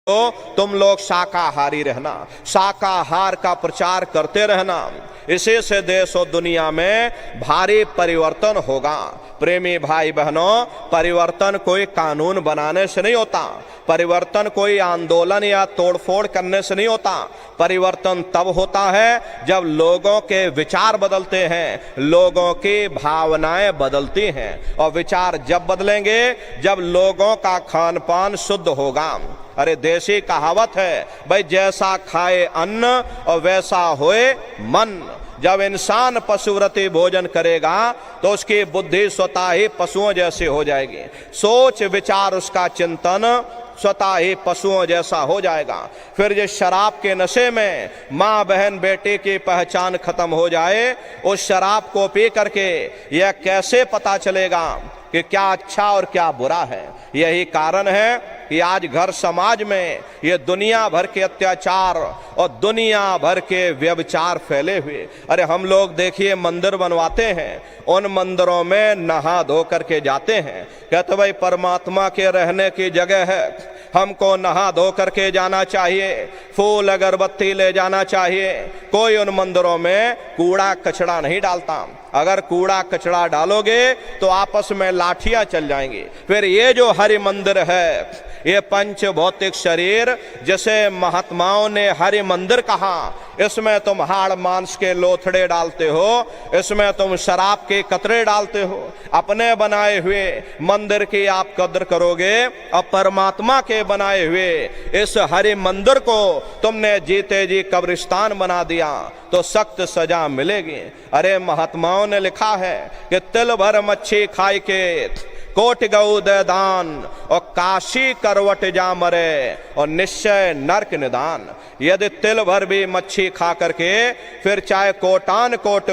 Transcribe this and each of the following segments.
तो तुम लोग शाकाहारी रहना, शाकाहार का प्रचार करते रहना, इसी से देश और दुनिया में भारी परिवर्तन होगा। प्रेमी भाई बहनों, परिवर्तन कोई कानून बनाने से नहीं होता, परिवर्तन कोई आंदोलन या तोड़फोड़ करने से नहीं होता। परिवर्तन तब होता है जब लोगों के विचार बदलते हैं, लोगों की भावनाएं बदलती हैं, और विचार जब बदलेंगे जब लोगों का खान पान शुद्ध होगा। अरे देसी कहावत है भाई, जैसा खाए अन्न और वैसा होए मन। जब इंसान पशुव्रती भोजन करेगा तो उसकी बुद्धि स्वतः ही पशुओं जैसी हो जाएगी, सोच विचार उसका चिंतन स्वतः ही पशुओं जैसा हो जाएगा। फिर जिस शराब के नशे में माँ बहन बेटे की पहचान खत्म हो जाए, उस शराब को पी करके यह कैसे पता चलेगा कि क्या अच्छा और क्या बुरा है। यही कारण है कि आज घर समाज में ये दुनिया भर के अत्याचार और दुनिया भर के व्यभिचार फैले हुए। अरे हम लोग देखिए मंदिर बनवाते हैं, उन मंदिरों में नहा धो करके जाते हैं, कहते भाई परमात्मा के रहने की जगह है, हमको नहा धो करके जाना चाहिए, फूल अगरबत्ती ले जाना चाहिए। कोई उन मंदिरों में कूड़ा कचड़ा नहीं डालता। अगर कूड़ा कचड़ा डालोगे तो आपस में लाठियां चल जाएंगी। फिर ये जो हरि मंदिर है, ये पंच भौतिक शरीर जिसे महात्माओं ने हरि मंदिर कहा, इसमें तुम हाड़ मांस के लोथड़े डालते हो, इसमें तुम शराब के कतरे डालते हो। अपने बनाए हुए मंदिर की आप कद्र करोगे, और परमात्मा के बनाए हुए इस हरि मंदिर को तुमने जीते जी कब्रिस्तान बना दिया तो सख्त सजा मिलेगी। अरे महात्माओं ने लिखा है कि तिल भर मच्छी खाई के कोट गऊ दे दान, और काशी करवट जा मरे, और निश्चय नरक निदान। यदि तिल भर भी मच्छी खा करके फिर चाहे कोटान कोट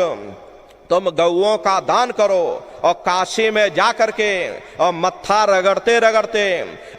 तुम गऊओं का दान करो, और काशी में जा करके और मत्था रगड़ते रगड़ते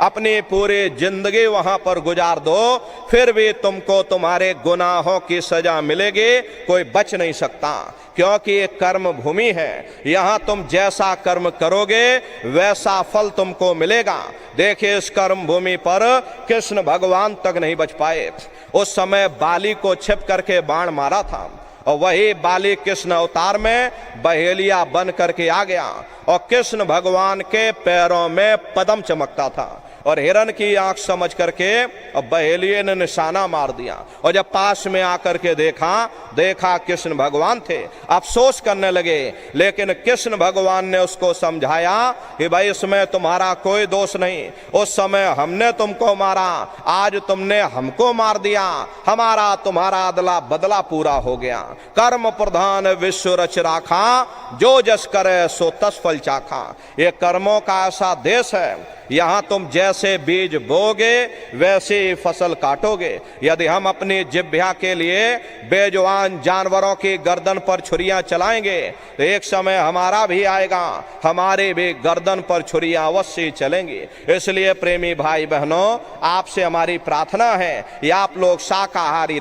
अपनी पूरी जिंदगी वहां पर गुजार दो, फिर भी तुमको तुम्हारे गुनाहों की सजा मिलेगी, कोई बच नहीं सकता। क्योंकि ये कर्म भूमि है, यहाँ तुम जैसा कर्म करोगे वैसा फल तुमको मिलेगा। देखिए इस कर्म भूमि पर कृष्ण भगवान तक नहीं बच पाए। उस समय बाली को छिप करके बाण मारा था, और वही बाली कृष्ण अवतार में बहेलिया बन करके आ गया, और कृष्ण भगवान के पैरों में पद्म चमकता था, और हिरण की आंख समझ करके और बहेलिये ने निशाना मार दिया। और जब पास में आकर के देखा कृष्ण भगवान थे, अफसोस करने लगे। लेकिन कृष्ण भगवान ने उसको समझाया कि भाई इसमें तुम्हारा कोई दोष नहीं, उस समय हमने तुमको मारा, आज तुमने हमको मार दिया, हमारा तुम्हारा अदला बदला पूरा हो गया। कर्म प्रधान विश्व रच राखा, जो जस करे सो तस फल चाखा। ये कर्मों का ऐसा देश है, यहाँ तुम जैसे बीज बोगे वैसे ही फसल काटोगे। यदि हम अपनी जिह्वा के लिए बेजुबान जानवरों की गर्दन पर छुरियां चलाएंगे तो एक समय हमारा भी आएगा, हमारे भी गर्दन पर छुरियां अवश्य चलेंगी। इसलिए प्रेमी भाई बहनों, आपसे हमारी प्रार्थना है कि आप लोग शाकाहारी